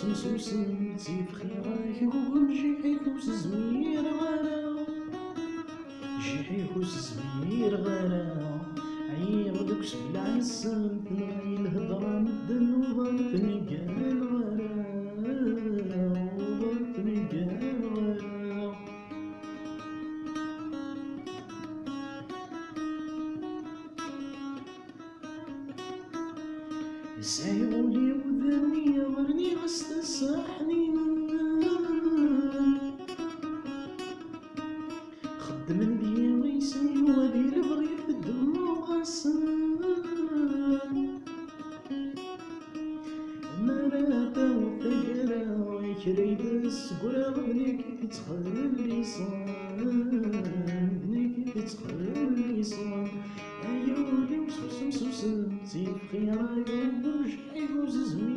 سوسم سوسم زيف خيراك ومجي حيكوس زمير غلا جي حيكوس زمير غلا عيغ دوك سبلع نسن تنغي الهضرة مدن وظلتني قال غلا وظلتني قال غلا سايقولي وذني غرني غستساحني خدم لي غيسي وذي البغي في الدموع غسان مرابا وثقرا ويكريد السقرا بنيك تخلي صان بنيك تخلي صان عيوني وسوسم سوسم زيد خيراك ومش حيكوز زمير